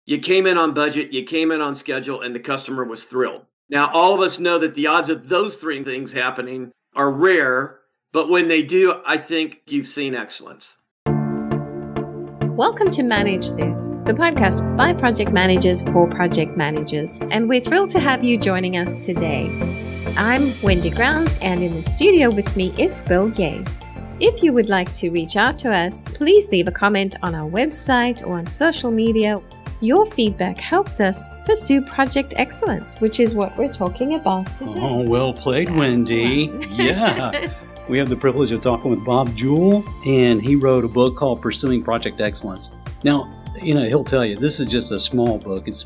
You came in on budget, you came in on schedule, and the customer was thrilled. Now, all of us know that the odds of those three things happening are rare, but when they do, I think you've seen excellence. Welcome to Manage This, the podcast by project managers for project managers, and we're thrilled to have you joining us today. I'm Wendy Grounds, and in the studio with me is Bill Yates. If you would like to reach out to us, please leave a comment on our website or on social media. Your feedback helps us pursue project excellence, which is what we're talking about today. Oh, well played, Wendy. Yeah. We have the privilege of talking with Bob Jewell, and he wrote a book called Pursuing Project Excellence. Now, he'll tell you, this is just a small book. It's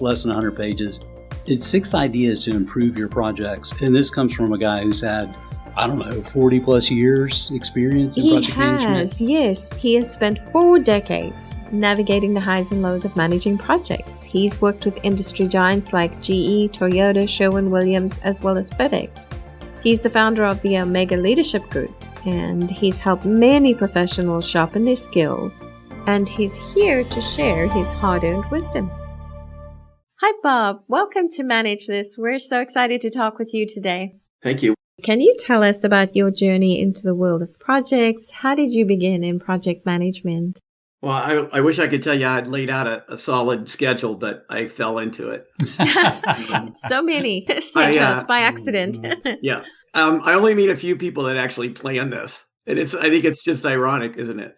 less than 100 pages. It's 6 ideas to improve your projects. And this comes from a guy who's had, 40 plus years experience in project management. Yes. He has spent 4 decades navigating the highs and lows of managing projects. He's worked with industry giants like GE, Toyota, Sherwin-Williams, as well as FedEx. He's the founder of the Omega Leadership Group, and he's helped many professionals sharpen their skills, and he's here to share his hard-earned wisdom. Hi, Bob. Welcome to Manage This. We're so excited to talk with you today. Thank you. Can you tell us about your journey into the world of projects? How did you begin in project management? Well, I wish I could tell you I had laid out a solid schedule, but I fell into it. So many schedules by accident. Yeah. I only meet a few people that actually plan this. And I think it's just ironic, isn't it?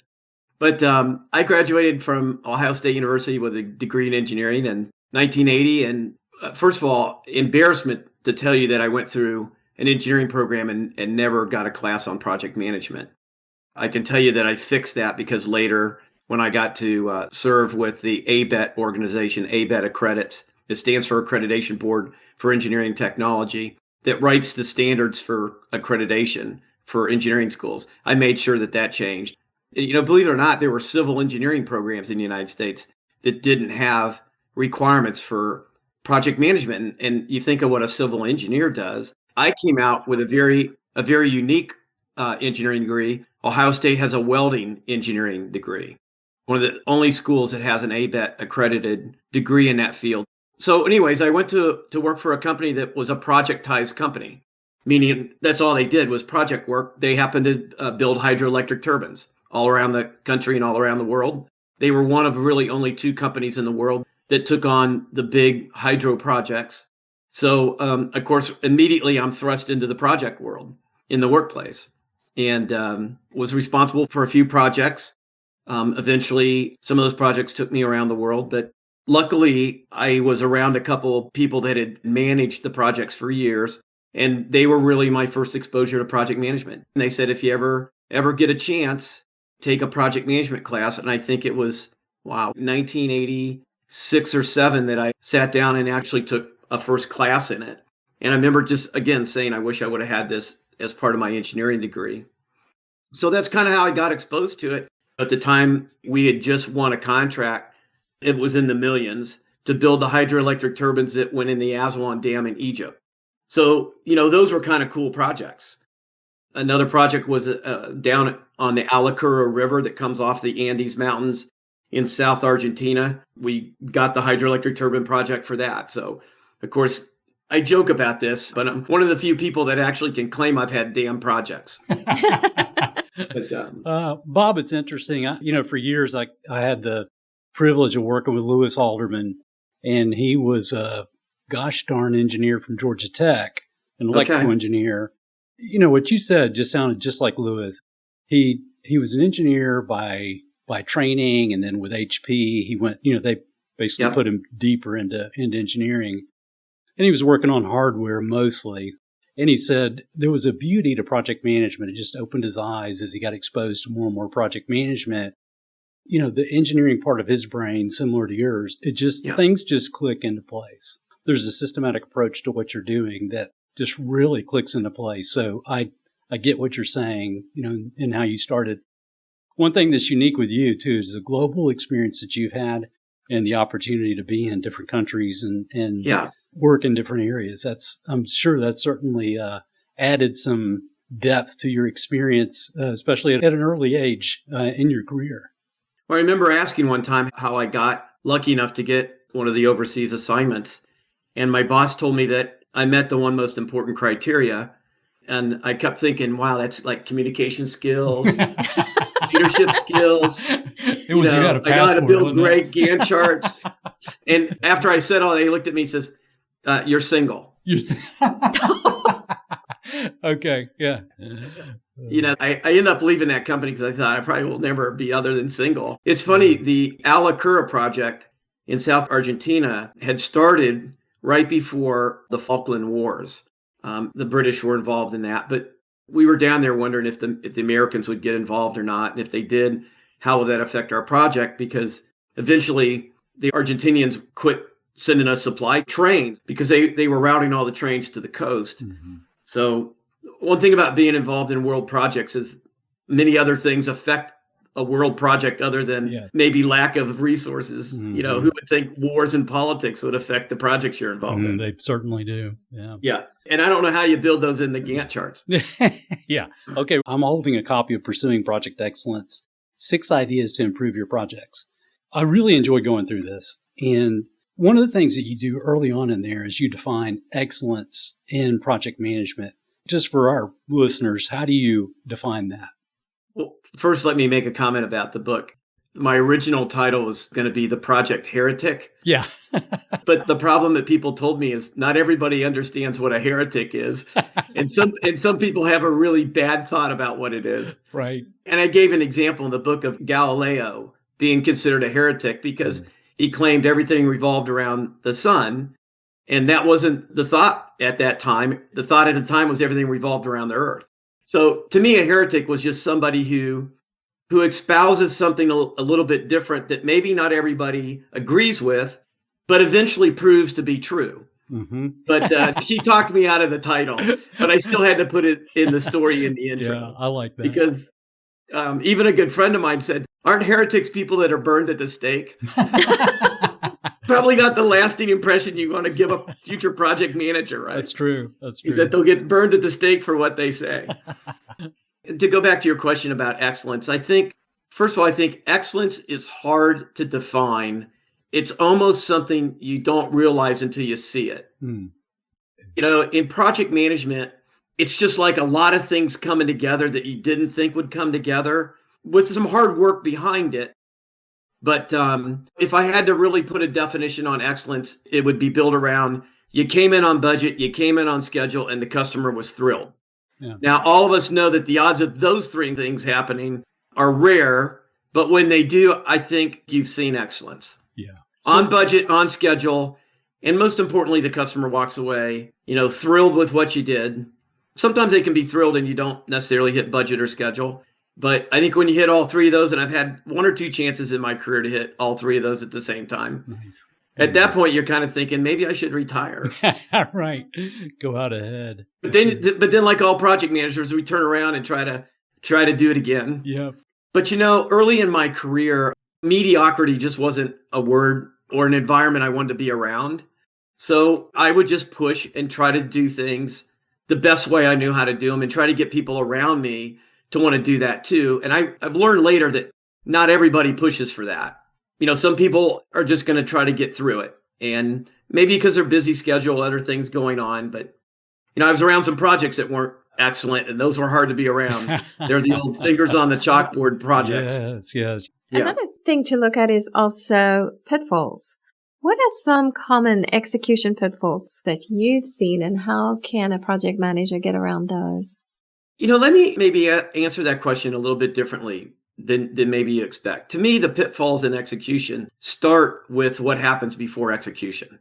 But I graduated from Ohio State University with a degree in engineering in 1980. And first of all, embarrassment to tell you that I went through an engineering program and never got a class on project management. I can tell you that I fixed that because later, when I got to serve with the ABET organization, ABET accredits. It stands for Accreditation Board for Engineering Technology, that writes the standards for accreditation for engineering schools. I made sure that changed. Believe it or not, there were civil engineering programs in the United States that didn't have requirements for project management. And you think of what a civil engineer does. I came out with a very unique engineering degree. Ohio State has a welding engineering degree. One of the only schools that has an ABET accredited degree in that field. So anyways, I went to work for a company that was a projectized company, meaning that's all they did was project work. They happened to build hydroelectric turbines all around the country and all around the world. They were one of really only 2 companies in the world that took on the big hydro projects. So, of course, immediately I'm thrust into the project world in the workplace and was responsible for a few projects. Eventually, some of those projects took me around the world, but luckily I was around a couple of people that had managed the projects for years, and they were really my first exposure to project management. And they said, if you ever get a chance, take a project management class. And I think it was, 1986 or 7 that I sat down and actually took a first class in it. And I remember just, again, saying, I wish I would have had this as part of my engineering degree. So that's kind of how I got exposed to it. At the time, we had just won a contract. It was in the millions to build the hydroelectric turbines that went in the Aswan Dam in Egypt. So, those were kind of cool projects. Another project was down on the Alacura River that comes off the Andes Mountains in South Argentina. We got the hydroelectric turbine project for that. So, of course, I joke about this, but I'm one of the few people that actually can claim I've had dam projects. But, Bob, it's interesting. For years, I had the privilege of working with Lewis Alderman, and he was a gosh darn engineer from Georgia Tech, an electrical engineer. What you said just sounded just like Lewis. He was an engineer by training, and then with HP, he went. They basically put him deeper into engineering, and he was working on hardware mostly. And he said there was a beauty to project management. It just opened his eyes as he got exposed to more and more project management. The engineering part of his brain, similar to yours, things just click into place. There's a systematic approach to what you're doing that just really clicks into place. So I get what you're saying, and how you started. One thing that's unique with you, too, is the global experience that you've had and the opportunity to be in different countries and work in different areas. I'm sure that's certainly added some depth to your experience, especially at an early age in your career. Well, I remember asking one time how I got lucky enough to get one of the overseas assignments. And my boss told me that I met the one most important criteria. And I kept thinking, wow, that's like communication skills, leadership skills. It was, you had a passport, I know how to build great Gantt charts. And after I said all that, he looked at me and says, you're single. Okay, yeah. I ended up leaving that company because I thought I probably will never be other than single. It's funny, the Alacura project in South Argentina had started right before the Falkland Wars. The British were involved in that, but we were down there wondering if the Americans would get involved or not. And if they did, how would that affect our project? Because eventually the Argentinians quit sending us supply trains because they were routing all the trains to the coast. Mm-hmm. So one thing about being involved in world projects is many other things affect a world project other than maybe lack of resources. Mm-hmm. Who would think wars and politics would affect the projects you're involved in? They certainly do. Yeah. Yeah. And I don't know how you build those in the Gantt charts. Yeah. Okay. I'm holding a copy of Pursuing Project Excellence, 6 Ideas to Improve Your Projects. I really enjoy going through this. And one of the things that you do early on in there is you define excellence in project management. Just for our listeners, how do you define that? Well, first, let me make a comment about the book. My original title was going to be The Project Heretic. Yeah. But the problem that people told me is not everybody understands what a heretic is. And some people have a really bad thought about what it is. Right. And I gave an example in the book of Galileo being considered a heretic because he claimed everything revolved around the sun. And that wasn't the thought at that time. The thought at the time was everything revolved around the earth. So to me, a heretic was just somebody who espouses something a little bit different that maybe not everybody agrees with, but eventually proves to be true. Mm-hmm. But she talked me out of the title, but I still had to put it in the story in the intro. Yeah, I like that. Because even a good friend of mine said, aren't heretics people that are burned at the stake? Probably not the lasting impression you want to give a future project manager, right? That's true. Is that they'll get burned at the stake for what they say. To go back to your question about excellence, I think excellence is hard to define. It's almost something you don't realize until you see it. Mm. In project management, it's just like a lot of things coming together that you didn't think would come together with some hard work behind it. But if I had to really put a definition on excellence, it would be built around you came in on budget, you came in on schedule, and the customer was thrilled. Yeah. Now, all of us know that the odds of those 3 things happening are rare, but when they do, I think you've seen excellence. Yeah. On budget, on schedule, and most importantly, the customer walks away, thrilled with what you did. Sometimes they can be thrilled and you don't necessarily hit budget or schedule. But I think when you hit all 3 of those, and I've had 1 or 2 chances in my career to hit all 3 of those at the same time. Nice. At that point, you're kind of thinking, maybe I should retire. Right. Go out ahead. But then like all project managers, we turn around and try to do it again. Yeah. But early in my career, mediocrity just wasn't a word or an environment I wanted to be around. So I would just push and try to do things the best way I knew how to do them and try to get people around me to want to do that too. And I've learned later that not everybody pushes for that. Some people are just going to try to get through it. And maybe because they're busy schedule, other things going on. But, I was around some projects that weren't excellent, and those were hard to be around. They're the old fingers on the chalkboard projects. Yes. Yeah. Another thing to look at is also pitfalls. What are some common execution pitfalls that you've seen, and how can a project manager get around those? Let me maybe answer that question a little bit differently than maybe you expect. To me, the pitfalls in execution start with what happens before execution.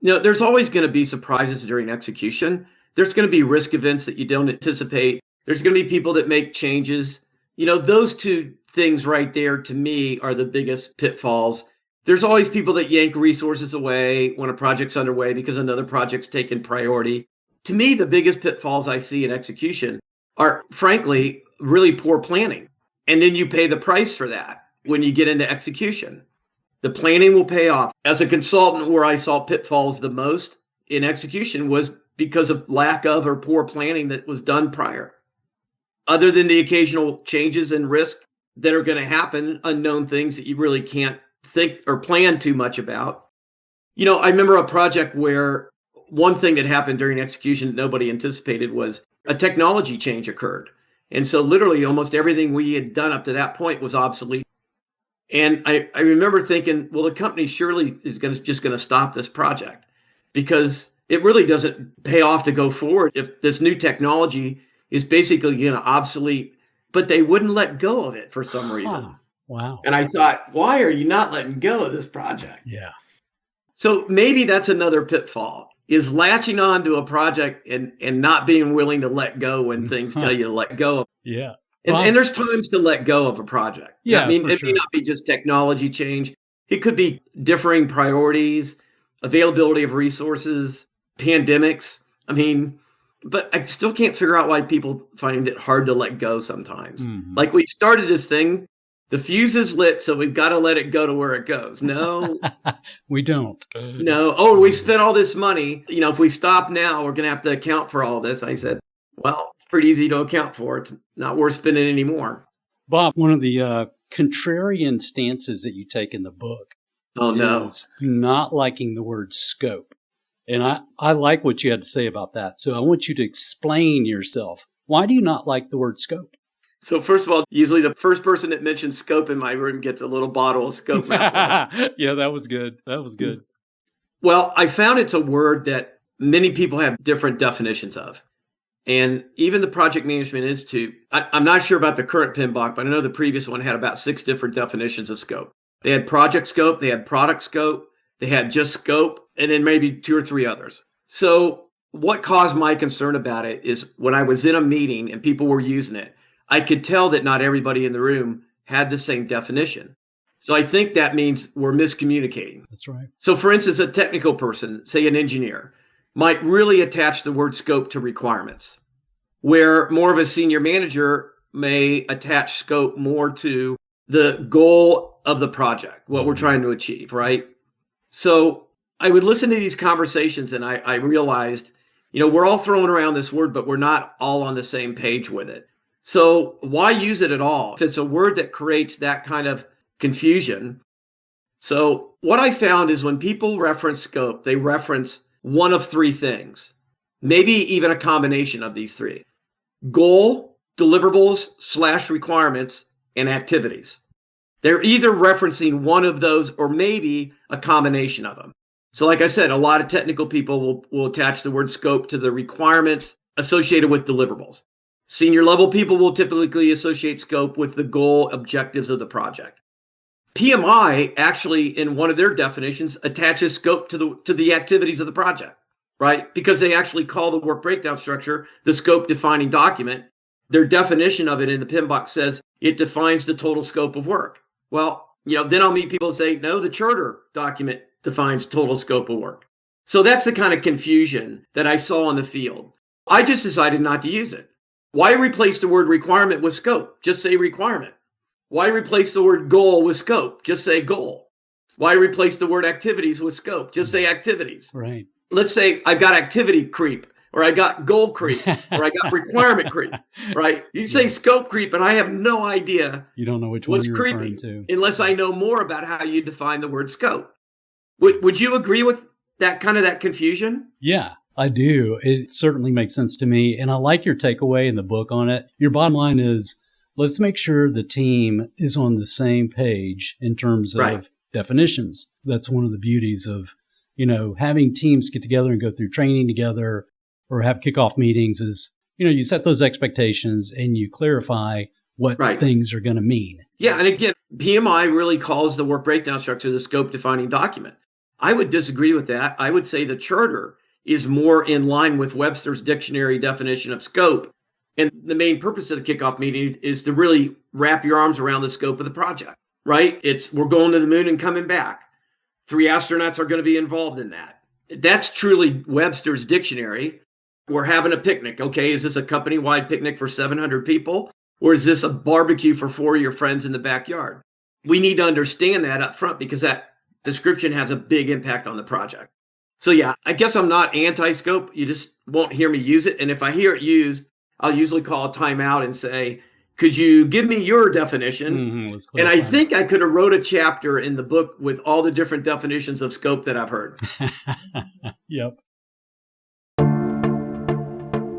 There's always going to be surprises during execution. There's going to be risk events that you don't anticipate. There's going to be people that make changes. Those 2 things right there, to me, are the biggest pitfalls. There's always people that yank resources away when a project's underway because another project's taken priority. To me, the biggest pitfalls I see in execution are, frankly, really poor planning. And then you pay the price for that when you get into execution. The planning will pay off. As a consultant, where I saw pitfalls the most in execution was because of lack of or poor planning that was done prior. Other than the occasional changes and risk that are going to happen, unknown things that you really can't think or plan too much about. I remember a project where one thing that happened during execution that nobody anticipated was a technology change occurred. And so literally almost everything we had done up to that point was obsolete. And I remember thinking, well, the company surely is just going to stop this project because it really doesn't pay off to go forward if this new technology is basically going to obsolete, but they wouldn't let go of it for some reason. Wow. And I thought, why are you not letting go of this project? Yeah. So maybe that's another pitfall, is latching on to a project and not being willing to let go when things tell you to let go. Yeah. And there's times to let go of a project. Yeah, I mean, it may not be just technology change. It could be differing priorities, availability of resources, pandemics. I mean, but I still can't figure out why people find it hard to let go sometimes. Mm-hmm. Like we started this thing, the fuse is lit, so we've got to let it go to where it goes. No, we don't. No. Oh, we spent all this money. If we stop now, we're going to have to account for all this. I said, well, it's pretty easy to account for. It's not worth spending anymore. Bob, one of the contrarian stances that you take in the book is not liking the word scope. And I like what you had to say about that. So I want you to explain yourself. Why do you not like the word scope? So first of all, usually the first person that mentions scope in my room gets a little bottle of scope mouthwash. Yeah, that was good. Well, I found it's a word that many people have different definitions of. And even the Project Management Institute, I'm not sure about the current PMBOK, but I know the previous one had about 6 different definitions of scope. They had project scope, they had product scope, they had just scope, and then maybe 2 or 3 others. So what caused my concern about it is when I was in a meeting and people were using it, I could tell that not everybody in the room had the same definition. So I think that means we're miscommunicating. That's right. So for instance, a technical person, say an engineer, might really attach the word scope to requirements, where more of a senior manager may attach scope more to the goal of the project, what we're trying to achieve, right? So I would listen to these conversations and I realized, we're all throwing around this word, but we're not all on the same page with it. So why use it at all if it's a word that creates that kind of confusion? So what I found is when people reference scope, they reference one of 3 things, maybe even a combination of these 3: goal, deliverables / requirements, and activities. They're either referencing one of those or maybe a combination of them. So like I said, a lot of technical people will attach the word scope to the requirements associated with deliverables. Senior level people will typically associate scope with the goal objectives of the project. PMI actually, in one of their definitions, attaches scope to the activities of the project, right? Because they actually call the work breakdown structure the scope defining document. Their definition of it in the PMBOK says it defines the total scope of work. Well, then I'll meet people and say, no, the charter document defines total scope of work. So that's the kind of confusion that I saw in the field. I just decided not to use it. Why replace the word requirement with scope? Just say requirement. Why replace the word goal with scope? Just say goal. Why replace the word activities with scope? Just say activities. Right. Let's say I got activity creep, or I got goal creep, or I got requirement creep, right? You say scope creep, and I have no idea you don't know which one you're referring to, unless I know more about how you define the word scope. Would you agree with that confusion? Yeah. I do. It certainly makes sense to me. And I like your takeaway in the book on it. Your bottom line is, let's make sure the team is on the same page in terms of definitions. That's one of the beauties of, having teams get together and go through training together or have kickoff meetings is, you set those expectations and you clarify what things are going to mean. Yeah. And again, PMI really calls the work breakdown structure the scope defining document. I would disagree with that. I would say the charter is more in line with Webster's dictionary definition of scope. And the main purpose of the kickoff meeting is to really wrap your arms around the scope of the project, right? We're going to the moon and coming back. 3 astronauts are going to be involved in that. That's truly Webster's dictionary. We're having a picnic. Okay, is this a company-wide picnic for 700 people? Or is this a barbecue for 4 of your friends in the backyard? We need to understand that up front because that description has a big impact on the project. So yeah, I guess I'm not anti-scope. You just won't hear me use it. And if I hear it used, I'll usually call a timeout and say, Could you give me your definition? And I clarify. think I could have wrote a chapter in the book with all the different definitions of scope that I've heard. Yep.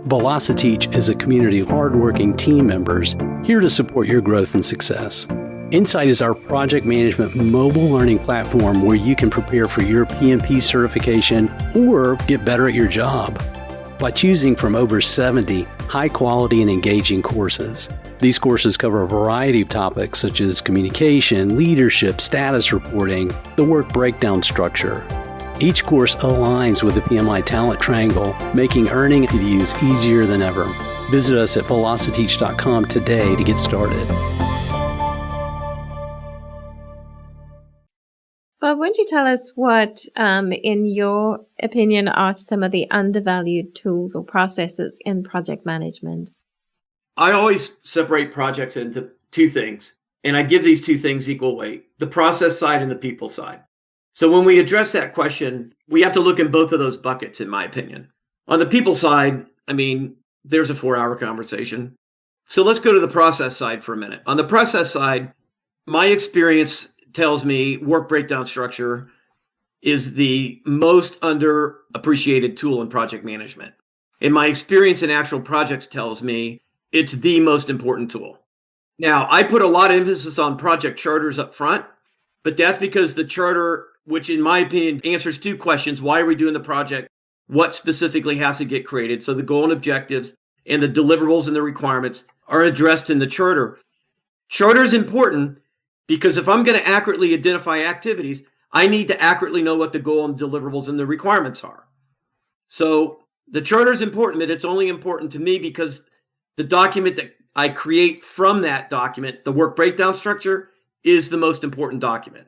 Velociteach is a community of hardworking team members here to support your growth and success. Insight is our project management mobile learning platform where you can prepare for your PMP certification or get better at your job by choosing from over 70 high-quality and engaging courses. These courses cover a variety of topics such as communication, leadership, status reporting, the work breakdown structure. Each course aligns with the PMI Talent Triangle, making earning PDUs easier than ever. Visit us at velociteach.com today to get started. Bob, won't you tell us what, in your opinion, are some of the undervalued tools or processes in project management? I always separate projects into two things, and I give these two things equal weight, the process side and the people side. So when we address that question, we have to look in both of those buckets, in my opinion. On the people side, I mean, there's a 4-hour conversation. So let's go to the process side for a minute. On the process side, my experience tells me work breakdown structure is the most underappreciated tool in project management. And my experience in actual projects tells me it's the most important tool. Now, I put a lot of emphasis on project charters up front, but that's because the charter, which in my opinion answers two questions: why are we doing the project? What specifically has to get created? So the goal and objectives and the deliverables and the requirements are addressed in the charter. Charter is important because if I'm going to accurately identify activities, I need to accurately know what the goal and deliverables and the requirements are. So the charter is important, but it's only important to me because the document that I create from that document, the work breakdown structure, is the most important document.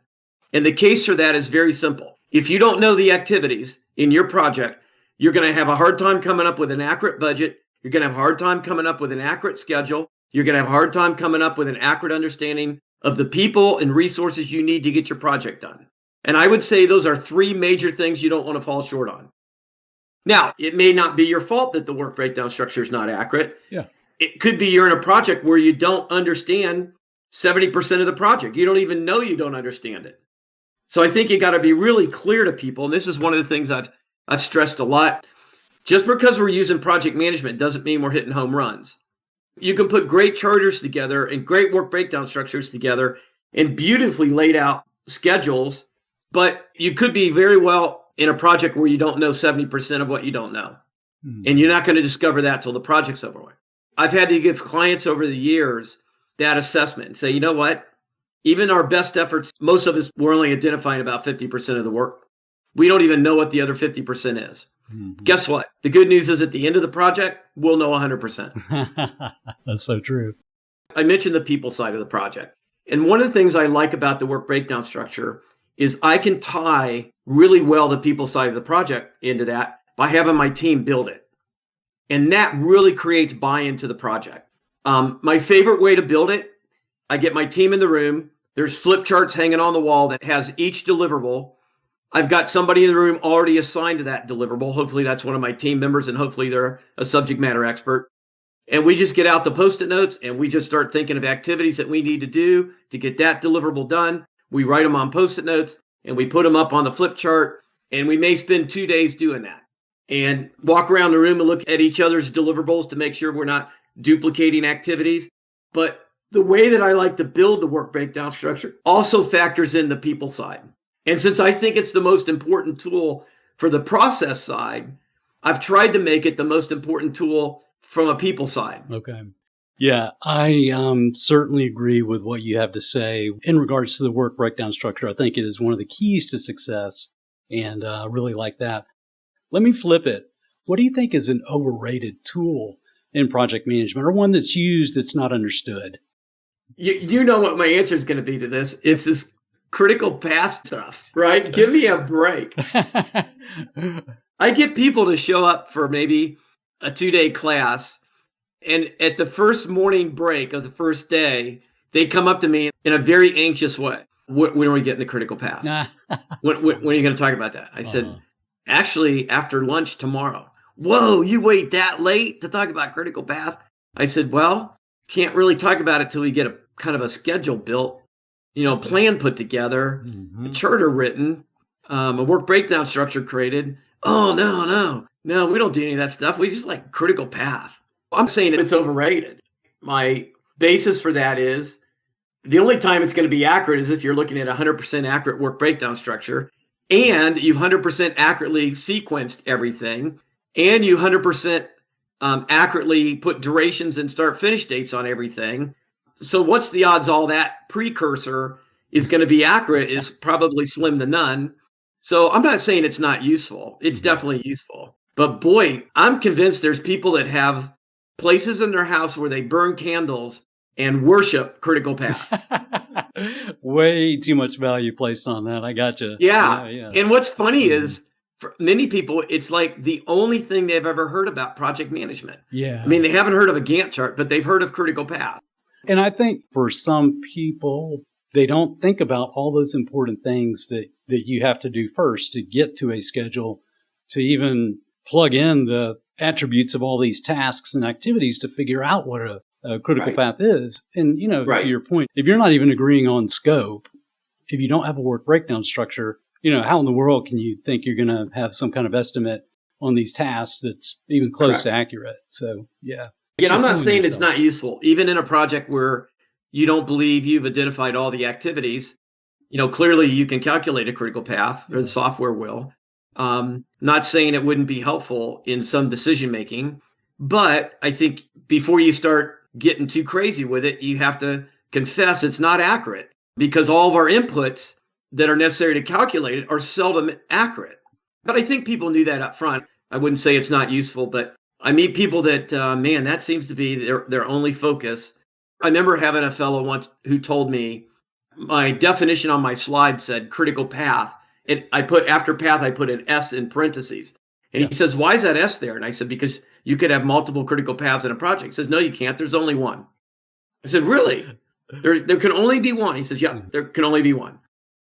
And the case for that is very simple. If you don't know the activities in your project, you're going to have a hard time coming up with an accurate budget. You're going to have a hard time coming up with an accurate schedule. You're going to have a hard time coming up with an accurate understanding of the people and resources you need to get your project done. And I would say those are three major things you don't want to fall short on. Now, it may not be your fault that the work breakdown structure is not accurate. Yeah. It could be you're in a project where you don't understand 70% of the project. You don't even know you don't understand it. So I think you got to be really clear to people. And this is one of the things I've stressed a lot. Just because we're using project management doesn't mean we're hitting home runs. You can put great charters together and great work breakdown structures together and beautifully laid out schedules, but you could be very well in a project where you don't know 70% of what you don't know. And you're not going to discover that till the project's over with. I've had to give clients over the years that assessment and say, you know what? Even our best efforts, most of us, we're only identifying about 50% of the work. We don't even know what the other 50% is. Guess what? The good news is at the end of the project, we'll know 100%. That's so true. I mentioned the people side of the project. And one of the things I like about the work breakdown structure is I can tie really well the people side of the project into that by having my team build it. And that really creates buy-in to the project. My favorite way to build it, I get my team in the room. There's flip charts hanging on the wall that has each deliverable. I've got somebody in the room already assigned to that deliverable. Hopefully that's one of my team members, and hopefully they're a subject matter expert. And we just get out the Post-it notes and we just start thinking of activities that we need to do to get that deliverable done. We write them on Post-it notes and we put them up on the flip chart, and we may spend 2 days doing that and walk around the room and look at each other's deliverables to make sure we're not duplicating activities. But the way that I like to build the work breakdown structure also factors in the people side. And since I think it's the most important tool for the process side, I've tried to make it the most important tool from a people side. Okay. Yeah, I certainly agree with what you have to say in regards to the work breakdown structure. I think it is one of the keys to success, and really like that. Let me flip it. What do you think is an overrated tool in project management, or one that's used that's not understood? You know what my answer is going to be to this. It's this critical path stuff, right? Give me a break. I get people to show up for maybe a 2-day class, and at the first morning break of the first day, they come up to me in a very anxious way. When are we getting the critical path? when are you going to talk about that? I said, actually, after lunch tomorrow. Whoa, you wait that late to talk about critical path? I said, well, can't really talk about it till we get a kind of a schedule built, plan put together, a charter written, a work breakdown structure created. Oh, no, we don't do any of that stuff. We just like critical path. I'm saying it's overrated. My basis for that is the only time it's going to be accurate is if you're looking at 100% accurate work breakdown structure and you've 100% accurately sequenced everything and you 100% accurately put durations and start finish dates on everything. So what's the odds all that precursor is going to be accurate is probably slim to none. So I'm not saying it's not useful. It's definitely useful. But boy, I'm convinced there's people that have places in their house where they burn candles and worship critical path. Way too much value placed on that. I gotcha. Yeah. And what's funny is for many people, it's like the only thing they've ever heard about project management. Yeah. I mean, they haven't heard of a Gantt chart, but they've heard of critical path. And I think for some people, they don't think about all those important things that you have to do first to get to a schedule, to even plug in the attributes of all these tasks and activities to figure out what a critical path is. And, to your point, if you're not even agreeing on scope, if you don't have a work breakdown structure, how in the world can you think you're going to have some kind of estimate on these tasks that's even close to accurate? So, yeah. Again, I'm not saying it's not useful, even in a project where you don't believe you've identified all the activities. Clearly you can calculate a critical path, or the software will. Not saying it wouldn't be helpful in some decision making, but I think before you start getting too crazy with it, you have to confess it's not accurate because all of our inputs that are necessary to calculate it are seldom accurate. But I think people knew that up front. I wouldn't say it's not useful, but I meet people that, that seems to be their only focus. I remember having a fellow once who told me my definition on my slide said critical path. And after path, I put an S in parentheses. And he says, why is that S there? And I said, because you could have multiple critical paths in a project. He says, no, you can't. There's only one. I said, really? There can only be one. He says, yeah, there can only be one.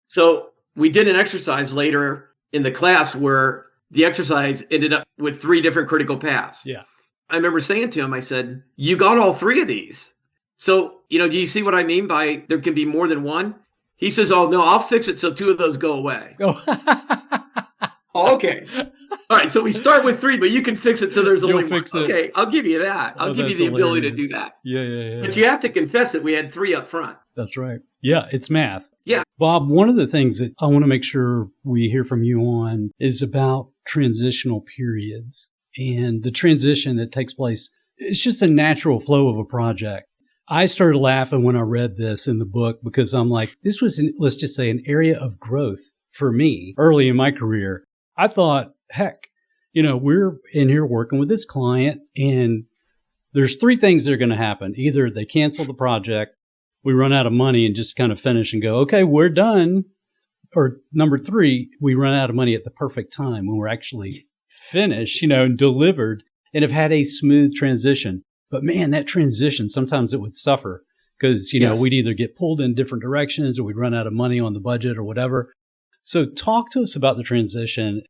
So we did an exercise later in the class where the exercise ended up with 3 different critical paths. Yeah. I remember saying to him, I said, you got all 3 of these. So, do you see what I mean by there can be more than one? He says, oh, no, I'll fix it so 2 of those go away. Okay. All right. So we start with 3, but you can fix it so there's only one. Okay, I'll give you that. I'll give you the ability to do that. Yeah. But you have to confess that we had 3 up front. That's right. Yeah, it's math. Yeah. Bob, one of the things that I want to make sure we hear from you on is about transitional periods and the transition that takes place. It's just a natural flow of a project. I started laughing when I read this in the book because I'm like, this was, let's just say, an area of growth for me early in my career. I thought, heck, we're in here working with this client and there's 3 things that are going to happen. Either they cancel the project, we run out of money and just kind of finish and go, okay, we're done. Or number 3, we run out of money at the perfect time when we're actually finished, and delivered and have had a smooth transition. But man, that transition, sometimes it would suffer because, we'd either get pulled in different directions or we'd run out of money on the budget or whatever. So talk to us about the transition,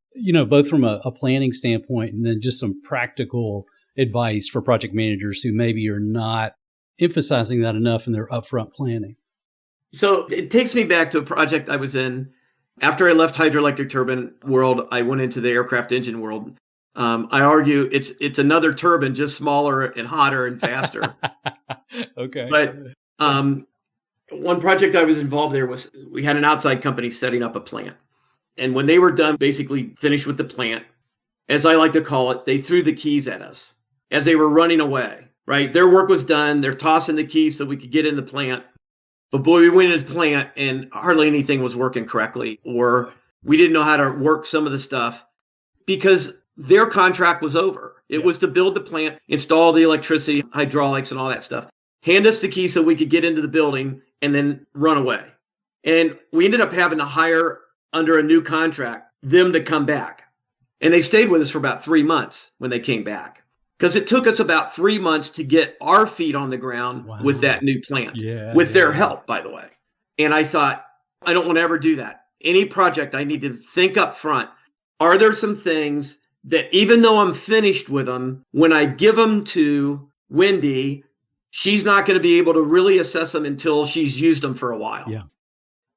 both from a planning standpoint and then just some practical advice for project managers who maybe are not emphasizing that enough in their upfront planning. So it takes me back to a project I was in. After I left hydroelectric turbine world, I went into the aircraft engine world. I argue it's another turbine, just smaller and hotter and faster. Okay. But one project I was involved there was we had an outside company setting up a plant. And when they were done, basically finished with the plant, as I like to call it, they threw the keys at us as they were running away, right? Their work was done. They're tossing the keys so we could get in the plant. But boy, we went into the plant and hardly anything was working correctly, or we didn't know how to work some of the stuff because their contract was over. It was to build the plant, install the electricity, hydraulics, and all that stuff. Hand us the key so we could get into the building and then run away. And we ended up having to hire under a new contract them to come back. And they stayed with us for about 3 months when they came back. Because it took us about 3 months to get our feet on the ground with that new plant, with their help, by the way. And I thought, I don't want to ever do that. Any project, I need to think up front. Are there some things that even though I'm finished with them, when I give them to Wendy she's not going to be able to really assess them until she's used them for a while. Yeah.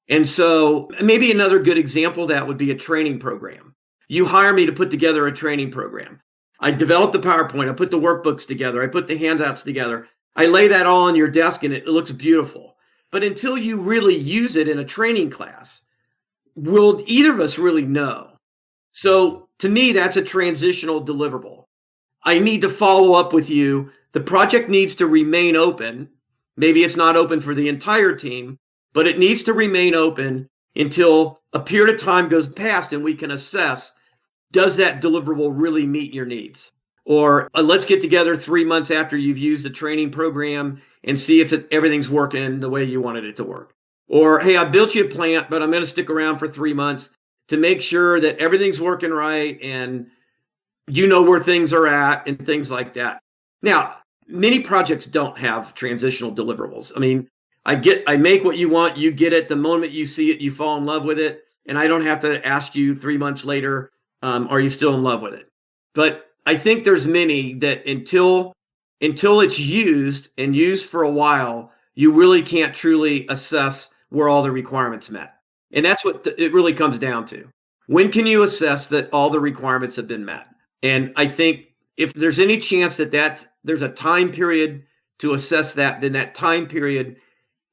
And so maybe another good example of that would be a training program. You hire me to put together a training program. I develop the PowerPoint. I put the workbooks together. I put the handouts together. I lay that all on your desk and it looks beautiful. But until you really use it in a training class, will either of us really know? So to me, that's a transitional deliverable. I need to follow up with you. The project needs to remain open. Maybe it's not open for the entire team, but it needs to remain open until a period of time goes past and we can assess, does that deliverable really meet your needs? Or let's get together 3 months after you've used the training program and see if everything's working the way you wanted it to work. Or, hey, I built you a plant, but I'm going to stick around for 3 months to make sure that everything's working right and you know where things are at and things like that. Now, many projects don't have transitional deliverables. I mean, I make what you want, you get it. The moment you see it, you fall in love with it. And I don't have to ask you 3 months later, are you still in love with it? But I think there's many that until it's used and used for a while, you really can't truly assess where all the requirements met. And that's what it really comes down to. When can you assess that all the requirements have been met? And I think if there's any chance that there's a time period to assess that, then that time period,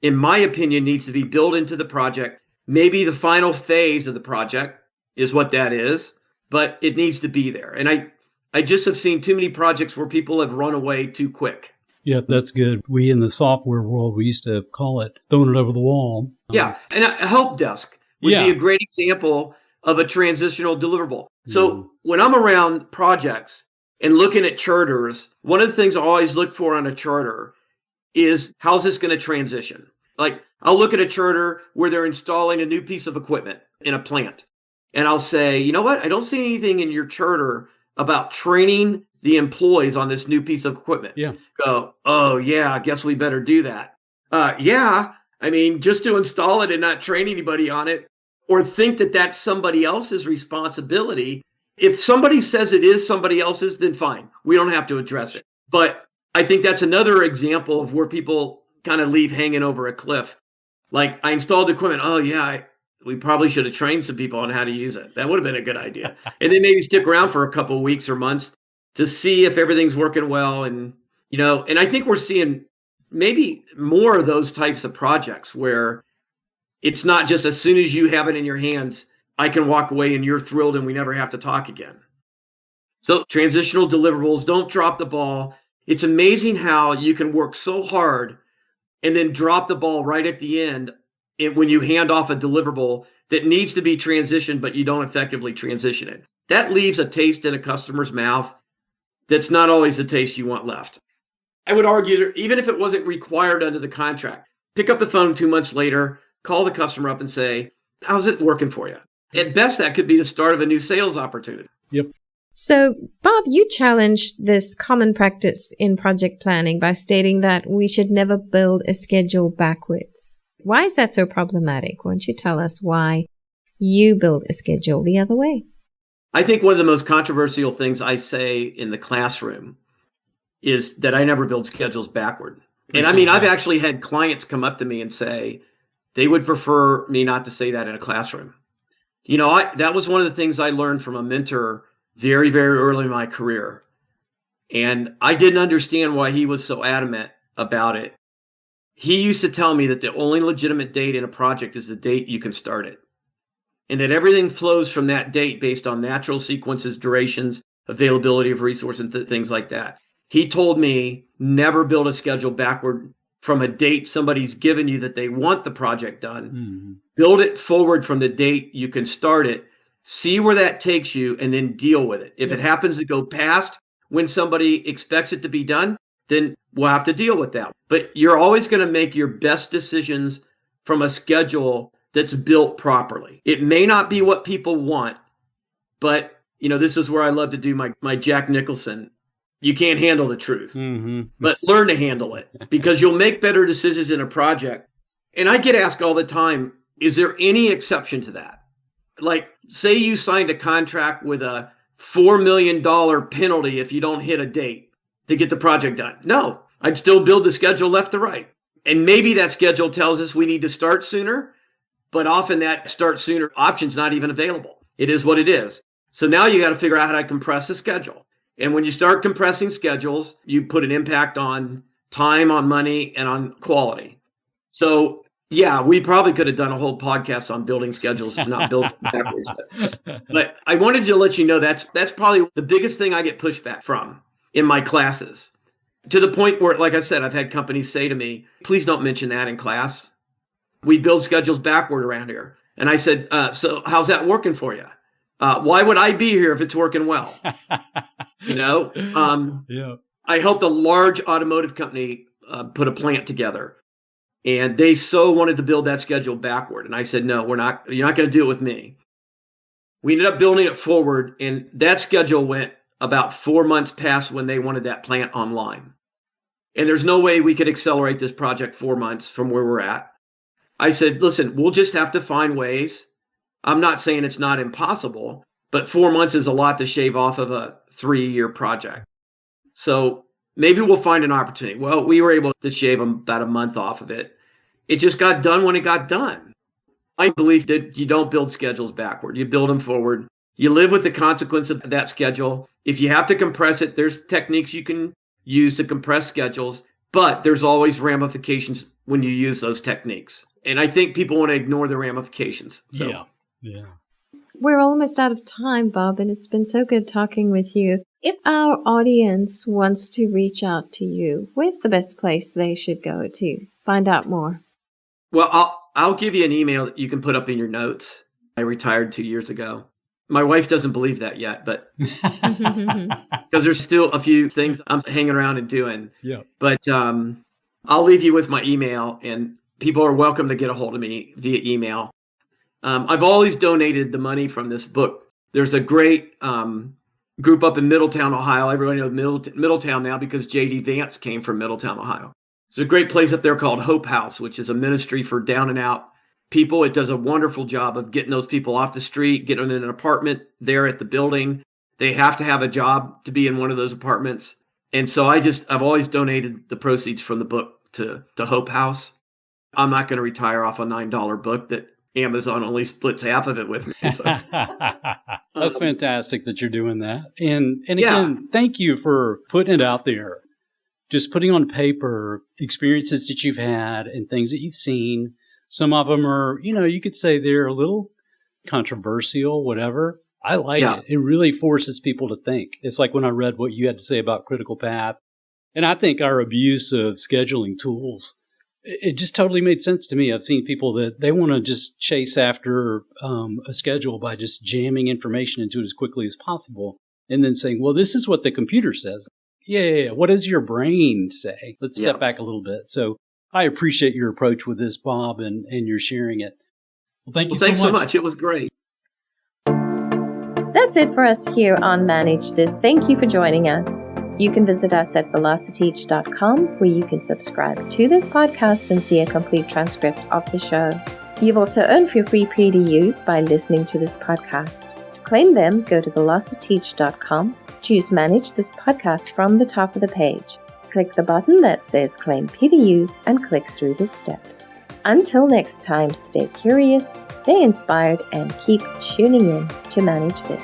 in my opinion, needs to be built into the project. Maybe the final phase of the project is what that is, but it needs to be there. And I just have seen too many projects where people have run away too quick. Yeah, that's good. We in the software world, we used to call it throwing it over the wall. Yeah, and a help desk would be a great example of a transitional deliverable. So when I'm around projects and looking at charters, one of the things I always look for on a charter is how's this going to transition? Like I'll look at a charter where they're installing a new piece of equipment in a plant. And I'll say, you know what? I don't see anything in your charter about training the employees on this new piece of equipment. Yeah. Go, oh yeah, I guess we better do that. Yeah. I mean, just to install it and not train anybody on it or think that that's somebody else's responsibility. If somebody says it is somebody else's, then fine. We don't have to address it. But I think that's another example of where people kind of leave hanging over a cliff. Like I installed the equipment. Oh yeah, we probably should have trained some people on how to use it. That would have been a good idea. And then maybe stick around for a couple of weeks or months to see if everything's working well. And, and I think we're seeing maybe more of those types of projects where it's not just as soon as you have it in your hands, I can walk away and you're thrilled and we never have to talk again. So transitional deliverables, don't drop the ball. It's amazing how you can work so hard and then drop the ball right at the end when you hand off a deliverable that needs to be transitioned, but you don't effectively transition it. That leaves a taste in a customer's mouth that's not always the taste you want left. I would argue that even if it wasn't required under the contract, pick up the phone 2 months later, call the customer up and say, how's it working for you? At best, that could be the start of a new sales opportunity. Yep. So, Bob, you challenged this common practice in project planning by stating that we should never build a schedule backwards. Why is that so problematic? Why don't you tell us why you build a schedule the other way? I think one of the most controversial things I say in the classroom is that I never build schedules backward. And I mean, I've actually had clients come up to me and say they would prefer me not to say that in a classroom. That was one of the things I learned from a mentor very, very early in my career. And I didn't understand why he was so adamant about it. He used to tell me that the only legitimate date in a project is the date you can start it. And that everything flows from that date based on natural sequences, durations, availability of resources, and things like that. He told me never build a schedule backward from a date somebody's given you that they want the project done. Mm-hmm. Build it forward from the date you can start it. See where that takes you and then deal with it. If it happens to go past when somebody expects it to be done, then we'll have to deal with that. But you're always going to make your best decisions from a schedule that's built properly. It may not be what people want, but this is where I love to do my Jack Nicholson. You can't handle the truth, but learn to handle it because you'll make better decisions in a project. And I get asked all the time, is there any exception to that? Like, say you signed a contract with a $4 million penalty if you don't hit a date to get the project done. No, I'd still build the schedule left to right. And maybe that schedule tells us we need to start sooner, but often that start sooner option's not even available. It is what it is. So now you got to figure out how to compress a schedule. And when you start compressing schedules, you put an impact on time, on money, and on quality. So yeah, we probably could have done a whole podcast on building schedules, not build backwards. But I wanted to let you know that's probably the biggest thing I get pushback from in my classes. To the point where, like I said, I've had companies say to me, please don't mention that in class. We build schedules backward around here. And I said, so how's that working for you? Why would I be here if it's working well? Yeah. I helped a large automotive company put a plant together. And they so wanted to build that schedule backward. And I said, no, you're not going to do it with me. We ended up building it forward. And that schedule went about 4 months past when they wanted that plant online. And there's no way we could accelerate this project 4 months from where we're at. I said, listen, we'll just have to find ways. I'm not saying it's not impossible, but 4 months is a lot to shave off of a 3-year project. So maybe we'll find an opportunity. Well, we were able to shave about a month off of it. It just got done when it got done. I believe that you don't build schedules backward. You build them forward. You live with the consequence of that schedule. If you have to compress it, there's techniques you can use to compress schedules, but there's always ramifications when you use those techniques. And I think people want to ignore the ramifications. So. Yeah. We're almost out of time, Bob, and it's been so good talking with you. If our audience wants to reach out to you, where's the best place they should go to find out more? Well, I'll give you an email that you can put up in your notes. I retired 2 years ago. My wife doesn't believe that yet, but because there's still a few things I'm hanging around and doing. Yeah. But I'll leave you with my email, and people are welcome to get a hold of me via email. I've always donated the money from this book. There's a great group up in Middletown, Ohio. Everyone knows Middletown now because J.D. Vance came from Middletown, Ohio. There's a great place up there called Hope House, which is a ministry for down and out people. It does a wonderful job of getting those people off the street, getting them in an apartment there at the building. They have to have a job to be in one of those apartments. And so I've always donated the proceeds from the book to Hope House. I'm not going to retire off a $9 book that Amazon only splits half of it with me. So. That's fantastic that you're doing that. And again, thank you for putting it out there. Just putting on paper experiences that you've had and things that you've seen. Some of them are, you could say they're a little controversial, whatever. I like it. It really forces people to think. It's like when I read what you had to say about Critical Path. And I think our abuse of scheduling tools, it just totally made sense to me. I've seen people that they want to just chase after a schedule by just jamming information into it as quickly as possible and then saying, well, this is what the computer says. Yeah. What does your brain say? Let's step back a little bit. So I appreciate your approach with this, Bob, and your sharing it. Well, thanks so much. It was great. That's it for us here on Manage This. Thank you for joining us. You can visit us at velociteach.com, where you can subscribe to this podcast and see a complete transcript of the show. You've also earned your free PDUs by listening to this podcast. To claim them, go to velociteach.com, choose Manage This Podcast from the top of the page. Click the button that says Claim PDUs and click through the steps. Until next time, stay curious, stay inspired, and keep tuning in to Manage This.